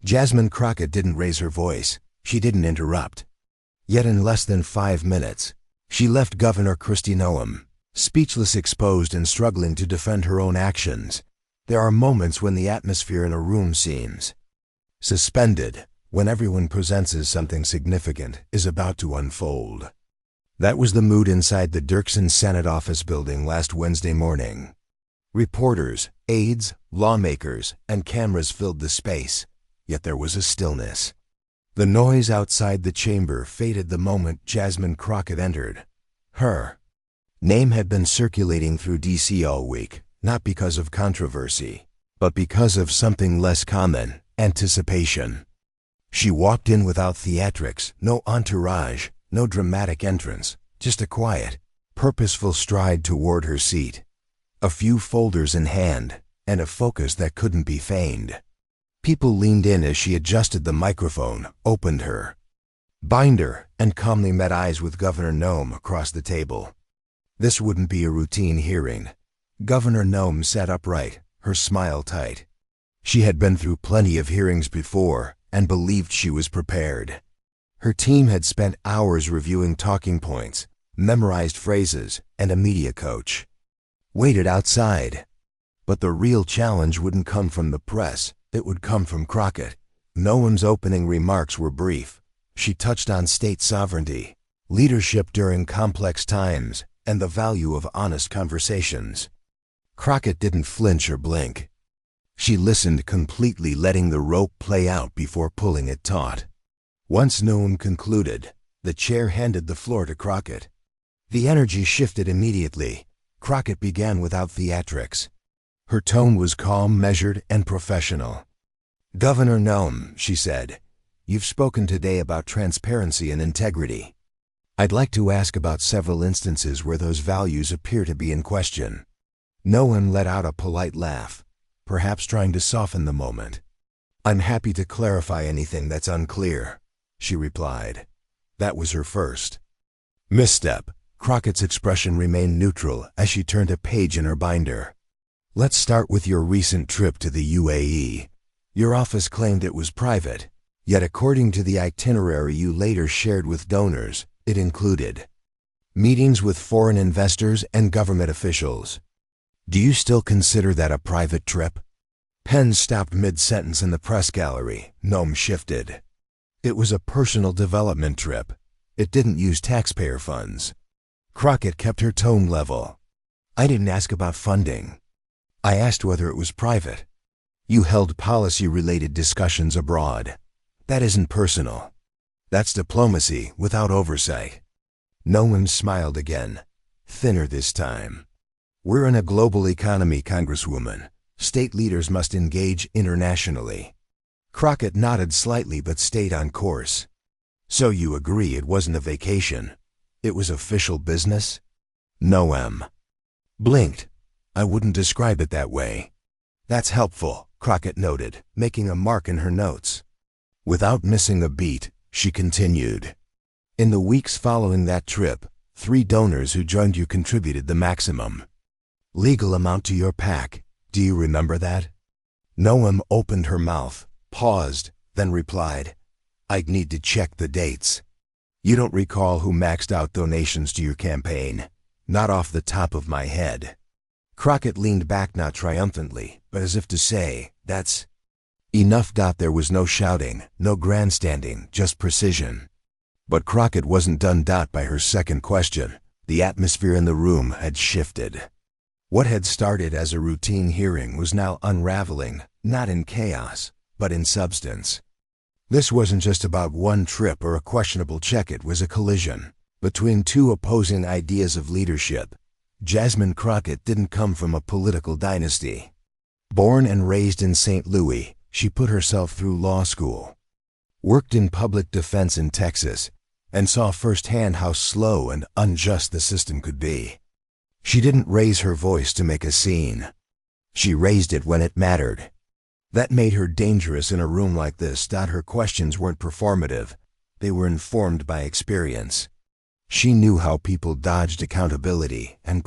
Jasmine Crockett didn't raise her voice. She didn't interrupt. Yet in less than 5 minutes, she left Governor Kristi Noem, speechless, exposed, and struggling to defend her own actions. There are moments when the atmosphere in a room seems suspended, when everyone presents something significant is about to unfold. That was the mood inside the Dirksen Senate office building last Wednesday morning. Reporters, aides, lawmakers, and cameras filled the space, yet there was a stillness. The noise outside the chamber faded the moment Jasmine Crockett entered. Her name had been circulating through D.C. all week, not because of controversy, but because of something less common: anticipation. She walked in without theatrics, no entourage, no dramatic entrance, just a quiet, purposeful stride toward her seat. A few folders in hand, and a focus that couldn't be feigned. People leaned in as she adjusted the microphone, opened her binder, and calmly met eyes with Governor Noem across the table. This wouldn't be a routine hearing. Governor Noem sat upright, her smile tight. She had been through plenty of hearings before and believed she was prepared. Her team had spent hours reviewing talking points, memorized phrases, and a media coach waited outside. But the real challenge wouldn't come from the press. It would come from Crockett. Noem's opening remarks were brief. She touched on state sovereignty, leadership during complex times, and the value of honest conversations. Crockett didn't flinch or blink. She listened completely, letting the rope play out before pulling it taut. Once Noem concluded, the chair handed the floor to Crockett. The energy shifted immediately. Crockett began without theatrics. Her tone was calm, measured, and professional. "Governor Noem," she said, "you've spoken today about transparency and integrity. I'd like to ask about several instances where those values appear to be in question." Noem let out a polite laugh, perhaps trying to soften the moment. "I'm happy to clarify anything that's unclear," she replied. That was her first misstep. Crockett's expression remained neutral as she turned a page in her binder. "Let's start with your recent trip to the UAE. Your office claimed it was private, yet according to the itinerary you later shared with donors, it included meetings with foreign investors and government officials. Do you still consider that a private trip?" Pen stopped mid-sentence in the press gallery. Noem shifted. "It was a personal development trip. It didn't use taxpayer funds." Crockett kept her tone level. "I didn't ask about funding. I asked whether it was private. You held policy-related discussions abroad. That isn't personal. That's diplomacy without oversight." Noem smiled again, thinner this time. "We're in a global economy, Congresswoman. State leaders must engage internationally." Crockett nodded slightly but stayed on course. "So you agree it wasn't a vacation? It was official business?" Noem blinked. "I wouldn't describe it that way." "That's helpful," Crockett noted, making a mark in her notes. Without missing a beat, she continued. "In the weeks following that trip, 3 donors who joined you contributed the maximum legal amount to your PAC. Do you remember that?" Noem opened her mouth, paused, then replied, "I'd need to check the dates." "You don't recall who maxed out donations to your campaign?" "Not off the top of my head." Crockett leaned back, not triumphantly, but as if to say, "That's enough." There was no shouting, no grandstanding, just precision. But Crockett wasn't done. By her second question, the atmosphere in the room had shifted. What had started as a routine hearing was now unraveling, not in chaos, but in substance. This wasn't just about one trip or a questionable check. It was a collision between 2 opposing ideas of leadership. Jasmine Crockett didn't come from a political dynasty. Born and raised in St. Louis, she put herself through law school, worked in public defense in Texas, and saw firsthand how slow and unjust the system could be. She didn't raise her voice to make a scene. She raised it when it mattered. That made her dangerous in a room like this. Her questions weren't performative. They were informed by experience. She knew how people dodged accountability and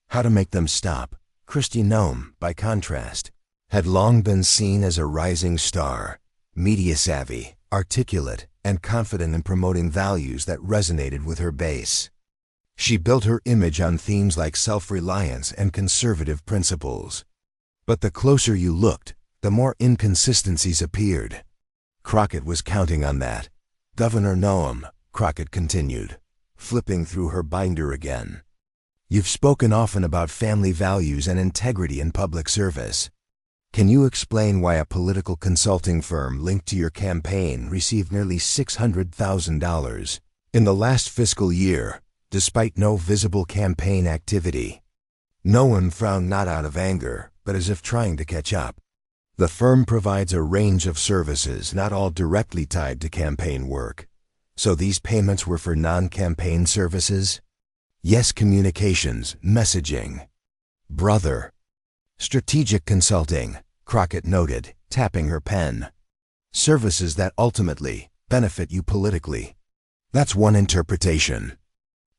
how to make them stop. Kristi Noem, by contrast, had long been seen as a rising star, Media savvy, articulate, and confident in promoting values that resonated with her base. She built her image on themes like self-reliance and conservative principles. But the closer you looked, the more inconsistencies appeared. Crockett was counting on that. Governor Noem, Crockett continued, flipping through her binder again. You've spoken often about family values and integrity in public service. Can you explain why a political consulting firm linked to your campaign received nearly $600,000 in the last fiscal year, despite no visible campaign activity? Noem frowned not out of anger, but as if trying to catch up. The firm provides a range of services not all directly tied to campaign work. So these payments were for non-campaign services? Yes, communications, messaging. Brother. Strategic consulting, Crockett noted, tapping her pen. Services that ultimately benefit you politically. That's one interpretation.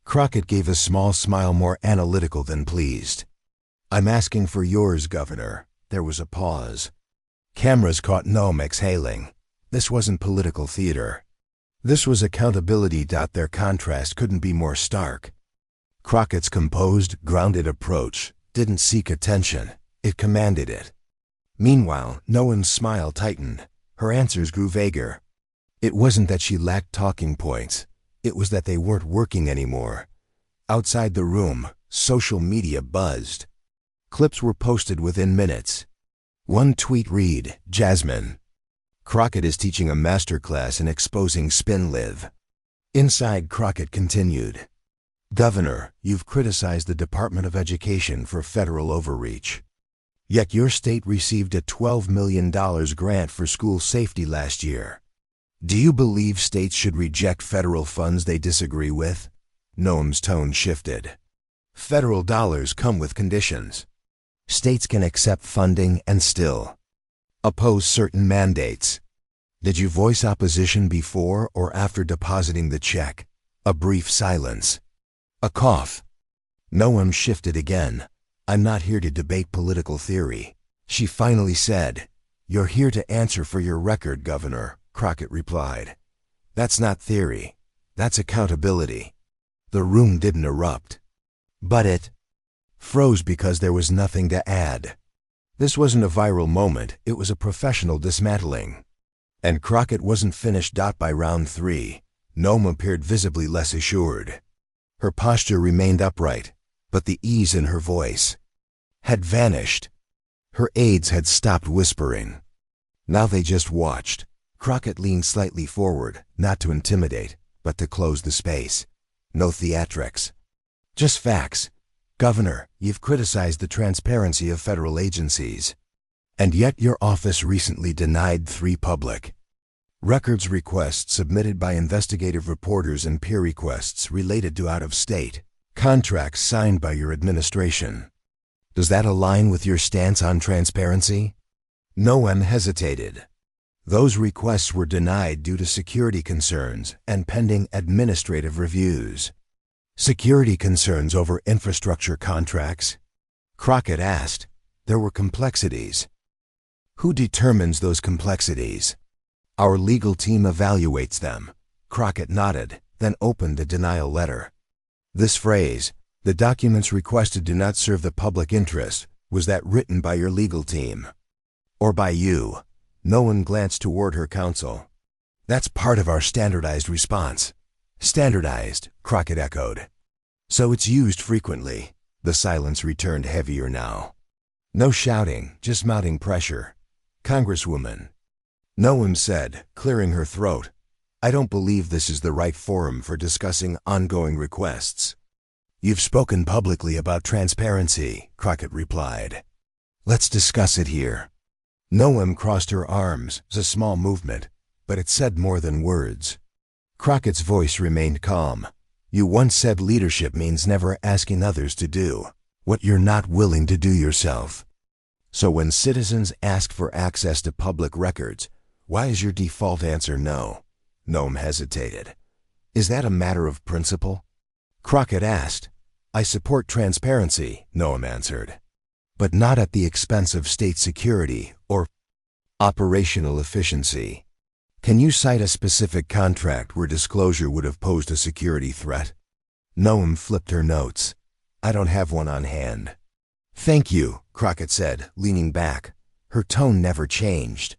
Crockett gave a small smile, more analytical than pleased. I'm asking for yours, Governor. There was a pause. Cameras caught Noem exhaling. This wasn't political theater. This was accountability. Their contrast couldn't be more stark. Crockett's composed, grounded approach didn't seek attention, it commanded it. Meanwhile, Noem's smile tightened. Her answers grew vaguer. It wasn't that she lacked talking points. It was that they weren't working anymore. Outside the room, social media buzzed. Clips were posted within minutes. One tweet read, Jasmine Crockett is teaching a masterclass in exposing spin-live. Inside, Crockett continued, Governor, you've criticized the Department of Education for federal overreach. Yet your state received a $12 million grant for school safety last year. Do you believe states should reject federal funds they disagree with? Noem's tone shifted. Federal dollars come with conditions. States can accept funding and still oppose certain mandates. Did you voice opposition before or after depositing the check? A brief silence. A cough. Noem shifted again. I'm not here to debate political theory. She finally said, You're here to answer for your record, Governor, Crockett replied. That's not theory. That's accountability. The room didn't erupt. But it froze because there was nothing to add. This wasn't a viral moment, it was a professional dismantling. And Crockett wasn't finished. By round 3, Noem appeared visibly less assured. Her posture remained upright, but the ease in her voice had vanished. Her aides had stopped whispering. Now they just watched. Crockett leaned slightly forward, not to intimidate, but to close the space. No theatrics. Just facts. Governor, you've criticized the transparency of federal agencies. And yet your office recently denied 3 public records requests submitted by investigative reporters and peer requests related to out-of-state contracts signed by your administration. Does that align with your stance on transparency? Noem hesitated. Those requests were denied due to security concerns and pending administrative reviews. Security concerns over infrastructure contracts? Crockett asked. There were complexities. Who determines those complexities? Our legal team evaluates them. Crockett nodded, then opened the denial letter. This phrase, the documents requested do not serve the public interest, was that written by your legal team? Or by you? Noem glanced toward her counsel. That's part of our standardized response. Standardized, Crockett echoed. So it's used frequently. The silence returned heavier now. No shouting, just mounting pressure. Congresswoman. Noem said, clearing her throat, I don't believe this is the right forum for discussing ongoing requests. You've spoken publicly about transparency, Crockett replied. Let's discuss it here. Noem crossed her arms, a small movement, but it said more than words. Crockett's voice remained calm. You once said leadership means never asking others to do what you're not willing to do yourself. So when citizens ask for access to public records, why is your default answer no? Noem hesitated. Is that a matter of principle? Crockett asked. I support transparency, Noem answered, but not at the expense of state security or Operational efficiency. Can you cite a specific contract where disclosure would have posed a security threat? Noem flipped her notes. I don't have one on hand. Thank you, Crockett said, leaning back. Her tone never changed.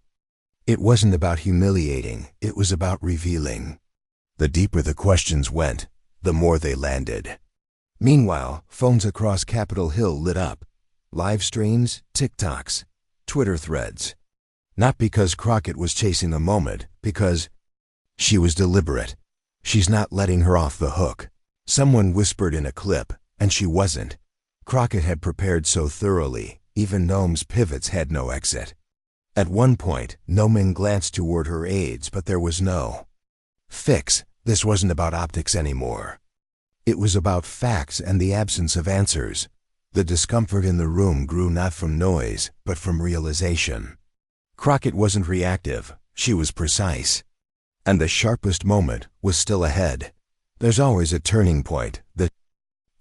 It wasn't about humiliating, it was about revealing. The deeper the questions went, the more they landed. Meanwhile, phones across Capitol Hill lit up. Live streams, TikToks, Twitter threads. Not because Crockett was chasing a moment, because she was deliberate. She's not letting her off the hook. Someone whispered in a clip, and she wasn't. Crockett had prepared so thoroughly, even Noem's pivots had no exit. At one point, Noem glanced toward her aides, but there was no fix. This wasn't about optics anymore. It was about facts and the absence of answers. The discomfort in the room grew not from noise, but from realization. Crockett wasn't reactive, she was precise. And the sharpest moment was still ahead. There's always a turning point, the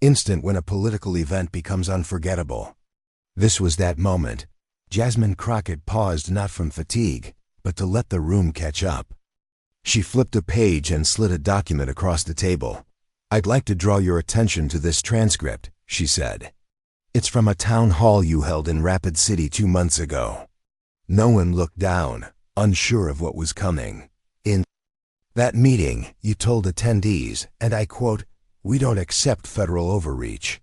instant when a political event becomes unforgettable. This was that moment. Jasmine Crockett paused not from fatigue, but to let the room catch up. She flipped a page and slid a document across the table. I'd like to draw your attention to this transcript, she said. It's from a town hall you held in Rapid City 2 months ago. Noem looked down, unsure of what was coming. In that meeting, you told attendees, and I quote, "We don't accept federal overreach.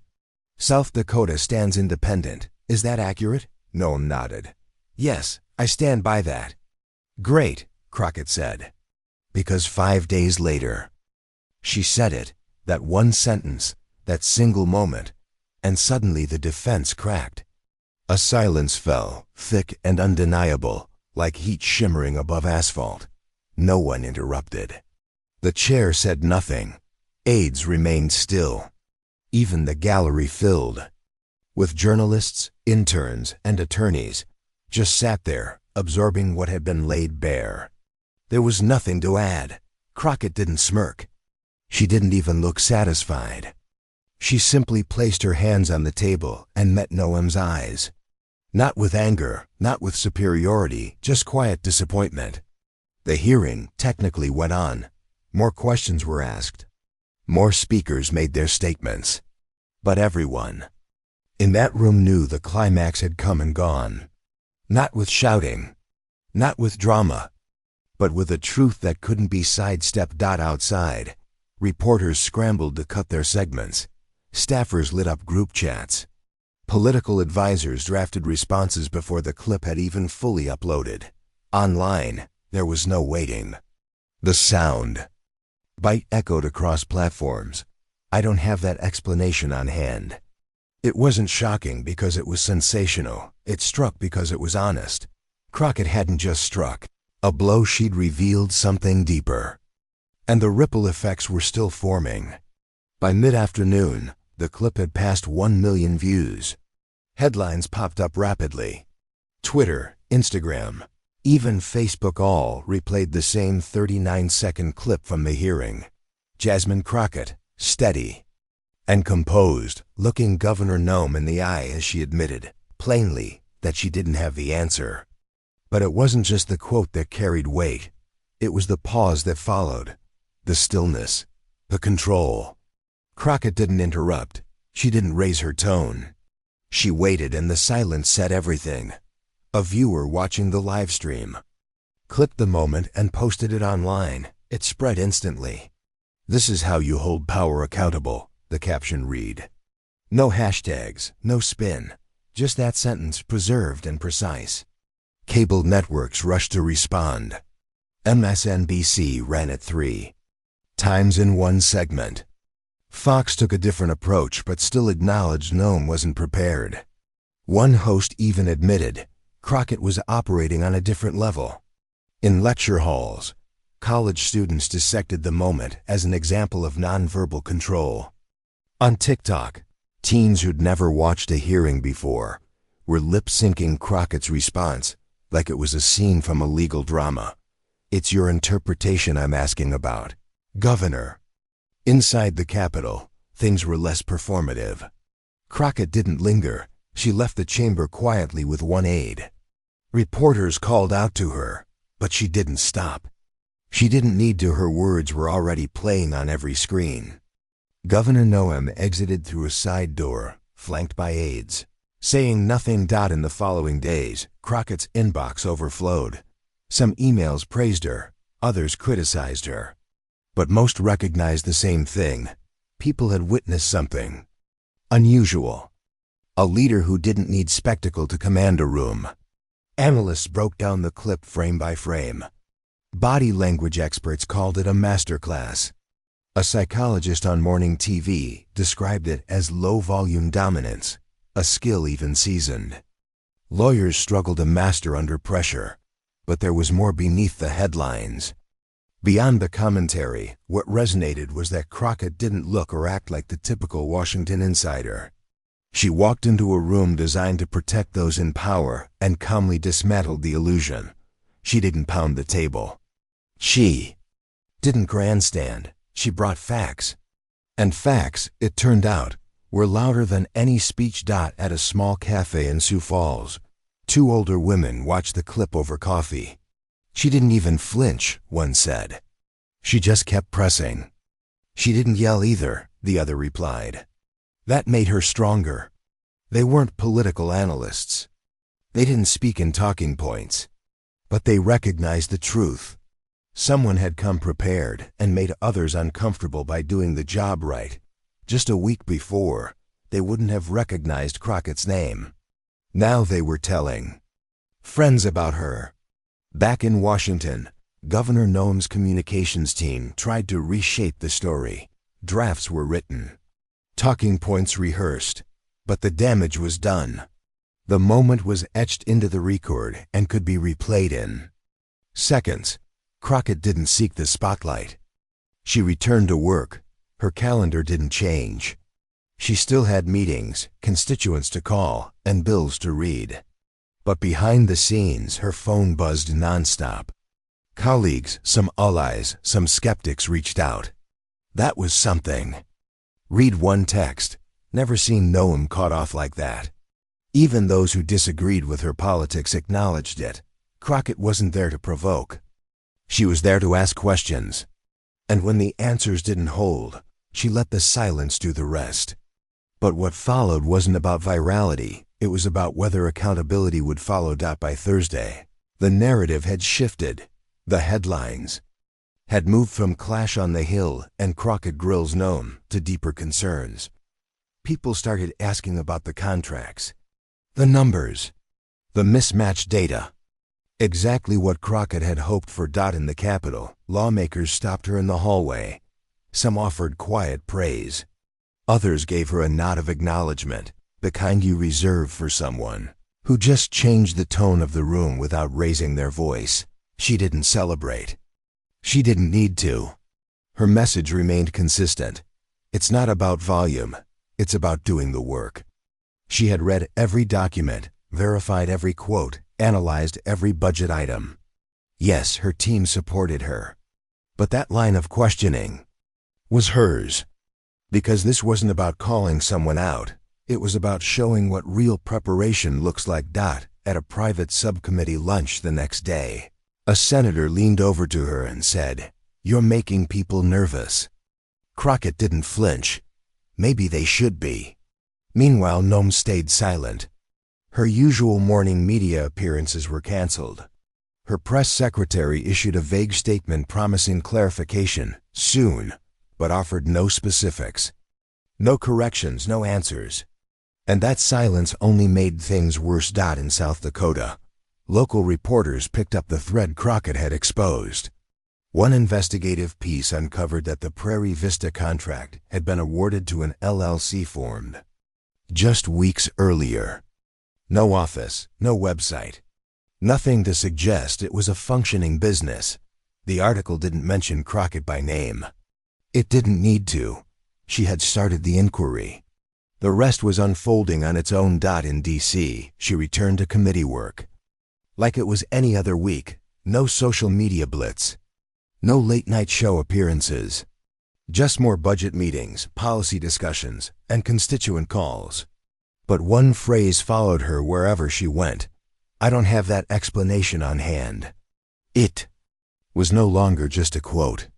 South Dakota stands independent. Is that accurate?" Noem nodded. Yes, I stand by that. Great, Crockett said. Because 5 days later, she said it, that one sentence, that single moment, and suddenly the defense cracked. A silence fell, thick and undeniable, like heat shimmering above asphalt. No one interrupted. The chair said nothing. Aides remained still. Even the gallery filled with journalists, interns, and attorneys, just sat there, absorbing what had been laid bare. There was nothing to add. Crockett didn't smirk. She didn't even look satisfied. She simply placed her hands on the table and met Noem's eyes. Not with anger, not with superiority, just quiet disappointment. The hearing technically went on. More questions were asked. More speakers made their statements. But everyone in that room knew the climax had come and gone. Not with shouting, not with drama, but with a truth that couldn't be sidestepped. Outside, reporters scrambled to cut their segments. Staffers lit up group chats. Political advisors drafted responses before the clip had even fully uploaded. Online, there was no waiting. The sound bite echoed across platforms. I don't have that explanation on hand. It wasn't shocking because it was sensational. It struck because it was honest. Crockett hadn't just struck a blow, she'd revealed something deeper. And the ripple effects were still forming. By mid-afternoon, the clip had passed 1 million views. Headlines popped up rapidly. Twitter, Instagram, even Facebook all replayed the same 39-second clip from the hearing. Jasmine Crockett, steady and composed, looking Governor Noem in the eye as she admitted, plainly, that she didn't have the answer. But it wasn't just the quote that carried weight. It was the pause that followed, the stillness, the control. Crockett didn't interrupt. She didn't raise her tone. She waited, and the silence said everything. A viewer watching the live stream clipped the moment and posted it online. It spread instantly. "This is how you hold power accountable," the caption read. No hashtags, no spin, just that sentence preserved and precise. Cable networks rushed to respond. MSNBC ran at 3 times in one segment. Fox took a different approach but still acknowledged Noem wasn't prepared. One host even admitted Crockett was operating on a different level. In lecture halls, college students dissected the moment as an example of nonverbal control. On TikTok, teens who'd never watched a hearing before were lip-syncing Crockett's response like it was a scene from a legal drama. "It's your interpretation I'm asking about, Governor." Inside the Capitol, things were less performative. Crockett didn't linger. She left the chamber quietly with one aide. Reporters called out to her, but she didn't stop. She didn't need to. Her words were already playing on every screen. Governor Noem exited through a side door, flanked by aides. Saying nothing. In the following days, Crockett's inbox overflowed. Some emails praised her, others criticized her. But most recognized the same thing. People had witnessed something unusual. A leader who didn't need spectacle to command a room. Analysts broke down the clip frame by frame. Body language experts called it a masterclass. A psychologist on morning TV described it as low-volume dominance, a skill even seasoned. Lawyers struggled to master under pressure, but there was more beneath the headlines. Beyond the commentary, what resonated was that Crockett didn't look or act like the typical Washington insider. She walked into a room designed to protect those in power and calmly dismantled the illusion. She didn't pound the table. She didn't grandstand. She brought facts. And facts, it turned out, were louder than any speech. At a small cafe in Sioux Falls, two older women watched the clip over coffee. She didn't even flinch, one said. She just kept pressing. She didn't yell either, the other replied. That made her stronger. They weren't political analysts. They didn't speak in talking points. But they recognized the truth. Someone had come prepared and made others uncomfortable by doing the job right. Just a week before, they wouldn't have recognized Crockett's name. Now they were telling friends about her. Back in Washington, Governor Noem's communications team tried to reshape the story. Drafts were written, talking points rehearsed, but the damage was done. The moment was etched into the record and could be replayed in seconds. Crockett didn't seek the spotlight. She returned to work. Her calendar didn't change. She still had meetings, constituents to call, and bills to read. But behind the scenes, her phone buzzed nonstop. Colleagues, some allies, some skeptics reached out. That was something. Read one text. Never seen Noem caught off like that. Even those who disagreed with her politics acknowledged it. Crockett wasn't there to provoke. She was there to ask questions. And when the answers didn't hold, she let the silence do the rest. But what followed wasn't about virality. It was about whether accountability would follow. By Thursday, the narrative had shifted. The headlines had moved from Clash on the Hill and Crockett grills Noem to deeper concerns. People started asking about the contracts, the numbers, the mismatched data. Exactly what Crockett had hoped for. In the Capitol, lawmakers stopped her in the hallway. Some offered quiet praise. Others gave her a nod of acknowledgement, the kind you reserve for someone who just changed the tone of the room without raising their voice. She didn't celebrate. She didn't need to. Her message remained consistent. It's not about volume. It's about doing the work. She had read every document, verified every quote, analyzed every budget item. Yes, her team supported her. But that line of questioning was hers. Because this wasn't about calling someone out. It was about showing what real preparation looks like. At a private subcommittee lunch the next day, a senator leaned over to her and said, "You're making people nervous." Crockett didn't flinch. Maybe they should be. Meanwhile, Noem stayed silent. Her usual morning media appearances were canceled. Her press secretary issued a vague statement promising clarification soon, but offered no specifics. No corrections, no answers. And that silence only made things worse. In South Dakota, local reporters picked up the thread Crockett had exposed. One investigative piece uncovered that the Prairie Vista contract had been awarded to an LLC formed just weeks earlier. No office, no website. Nothing to suggest it was a functioning business. The article didn't mention Crockett by name. It didn't need to. She had started the inquiry. The rest was unfolding on its own. In D.C., she returned to committee work. Like it was any other week, no social media blitz. No late-night show appearances. Just more budget meetings, policy discussions, and constituent calls. But one phrase followed her wherever she went. I don't have that explanation on hand. It was no longer just a quote.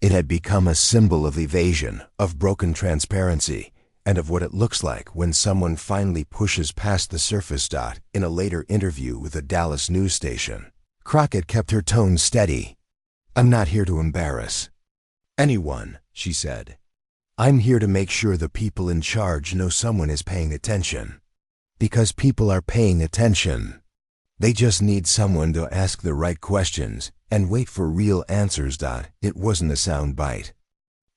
It had become a symbol of evasion, of broken transparency, and of what it looks like when someone finally pushes past the surface. In a later interview with a Dallas news station, Crockett kept her tone steady. I'm not here to embarrass anyone, she said. I'm here to make sure the people in charge know someone is paying attention. Because people are paying attention. They just need someone to ask the right questions and wait for real answers. It wasn't a sound bite.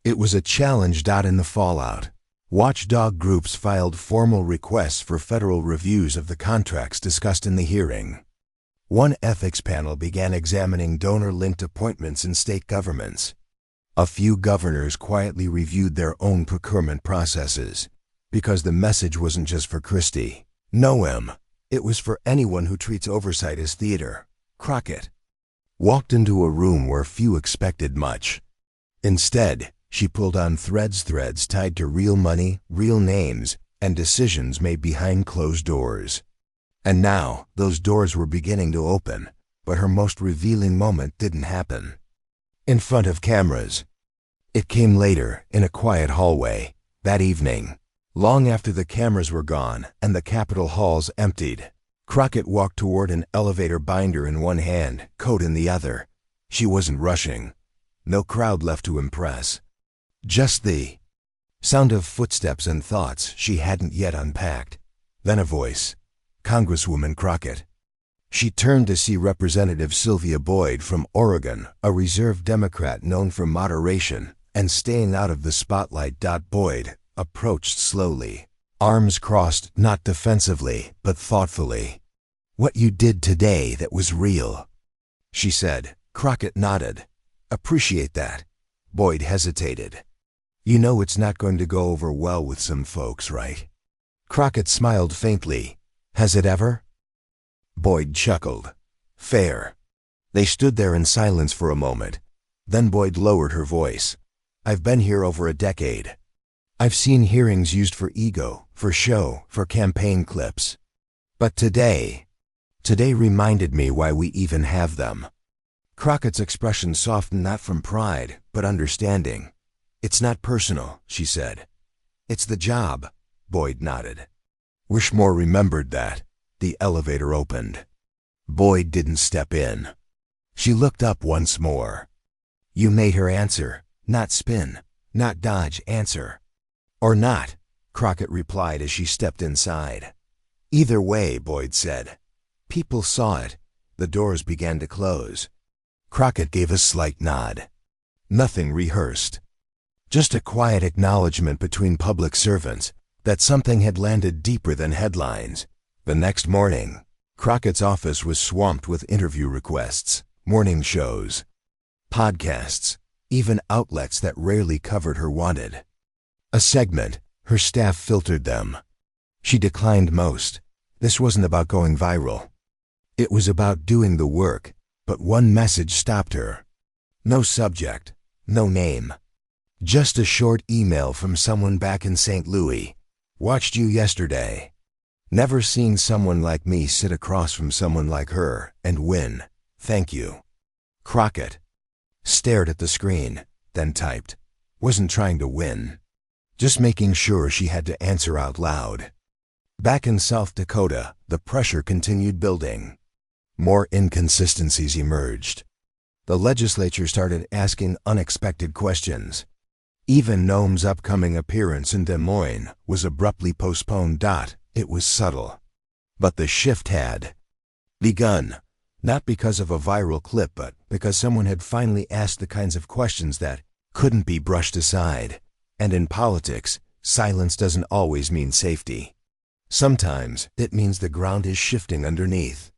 It was a challenge. In the fallout, watchdog groups filed formal requests for federal reviews of the contracts discussed in the hearing. One ethics panel began examining donor-linked appointments in state governments. A few governors quietly reviewed their own procurement processes, because the message wasn't just for Kristi Noem. It was for anyone who treats oversight as theater. Crockett walked into a room where few expected much. Instead, she pulled on threads tied to real money, real names, and decisions made behind closed doors. And now, those doors were beginning to open, but her most revealing moment didn't happen in front of cameras. It came later, in a quiet hallway, that evening. Long after the cameras were gone and the Capitol halls emptied, Crockett walked toward an elevator binder in one hand, coat in the other. She wasn't rushing. No crowd left to impress. Just the sound of footsteps and thoughts she hadn't yet unpacked. Then a voice. Congresswoman Crockett. She turned to see Representative Sylvia Boyd from Oregon, a reserve Democrat known for moderation and staying out of the spotlight. Boyd approached slowly, arms crossed, not defensively, but thoughtfully. What you did today that was real, she said. Crockett nodded. Appreciate that. Boyd hesitated. You know it's not going to go over well with some folks, right? Crockett smiled faintly. Has it ever? Boyd chuckled. Fair. They stood there in silence for a moment. Then Boyd lowered her voice. I've been here over a decade. I've seen hearings used for ego, for show, for campaign clips. But today reminded me why we even have them. Crockett's expression softened, not from pride, but understanding. It's not personal, she said. It's the job. Boyd nodded. Wish more remembered that. The elevator opened. Boyd didn't step in. She looked up once more. You made her answer, not spin, not dodge, answer. Or not, Crockett replied as she stepped inside. Either way, Boyd said. People saw it. The doors began to close. Crockett gave a slight nod. Nothing rehearsed. Just a quiet acknowledgement between public servants that something had landed deeper than headlines. The next morning, Crockett's office was swamped with interview requests, morning shows, podcasts, even outlets that rarely covered her wanted a segment. Her staff filtered them. She declined most. This wasn't about going viral. It was about doing the work, but one message stopped her. No subject, no name. Just a short email from someone back in St. Louis. Watched you yesterday. Never seen someone like me sit across from someone like her and win. Thank you. Crockett stared at the screen, then typed. Wasn't trying to win. Just making sure she had to answer out loud. Back in South Dakota, the pressure continued building. More inconsistencies emerged. The legislature started asking unexpected questions. Even Noem's upcoming appearance in Des Moines was abruptly postponed. It was subtle. But the shift had begun, not because of a viral clip, but because someone had finally asked the kinds of questions that couldn't be brushed aside. And in politics, silence doesn't always mean safety. Sometimes it means the ground is shifting underneath.